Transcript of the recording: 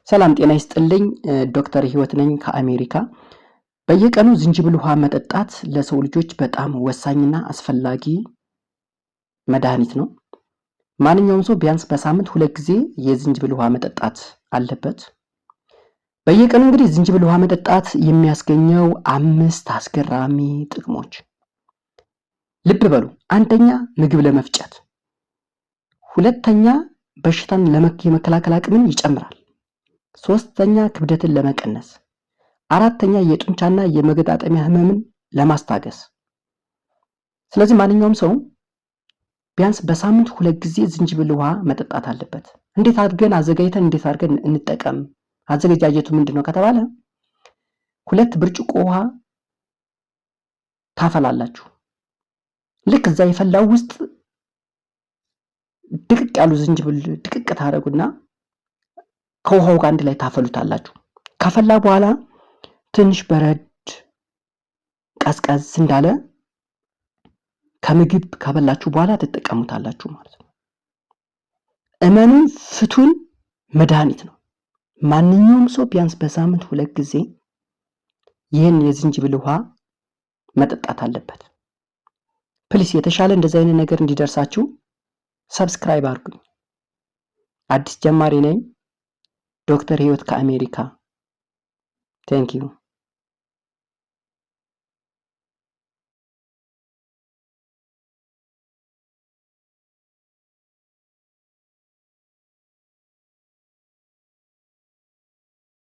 ሰላም ጤና ይስጥልኝ ዶክተር ህይወት ነኝ ከአሜሪካ። በየቀኑ ዝንጅብል ውሃ መጠጣት ለሰው ልጆች በጣም ወሳኝና አስፈላጊ መድኃኒት ነው። ማንኛውም ሰው ቢያንስ በሳምንት 2 ጊዜ የዝንጅብል ውሃ መጠጣት አለበት። በየቀኑ እንግዲህ ዝንጅብል ውሃ መጠጣት የሚያስገኘው 5 አስገራሚ ጥቅሞች ልብ በሉ። አንደኛ ምግብ ለመፍጨት፣ ሁለተኛ በሽታን የመከላከል አቅምን ይጨምራል፣ ሶስተኛ ክብደትን ለመቀነስ፣ አራተኛ የጡንቻና የመገጣጠሚያ ህመምን ለማስታገስ። ስለዚህ ማንኛውም ሰው ቢያንስ በሳምንት 2 ጊዜ ዝንጅብል ውሃ መጠጣት አለበት። እንዴት አድርገን አዘጋጅተን እንዴት አድርገን እንጠቀም? አዘጋጃጀቱ ምንድነው ከተባለ 2 ብርጭቆ ውሃ ታፈላላችሁ። ልክ እዛ የፈላው ውስጥ ድቅቅ ያሉ ዝንጅብል ድቅቅ ታረጉና ከውሃው ጋር አንድ ላይ ታፈሉታላችሁ። ከፈላ በኋላ ትንሽ በረድ ቀዝቀዝ እንዳለ ከምግብ ከበላችሁ በኋላ ትጠቀሙታላችሁ ማለት ነው። እመኑን ፍቱን መድኃኒት ነው። ማንኛውም ሰው ቢያንስ በሳምንት 2 ጊዜ ይህን የዝንጅብል ውሃ መጠጣት አለበት። ፕሊስ የተሻለ እንደዚህ አይነት ነገር እንዲደርሳችሁ ሰብስክራይብ አድርጉኝ። አዲስ ጀማሪ ነኝ። ዶክተር ህይወት ከአሜሪካ። ቴንክ ዩ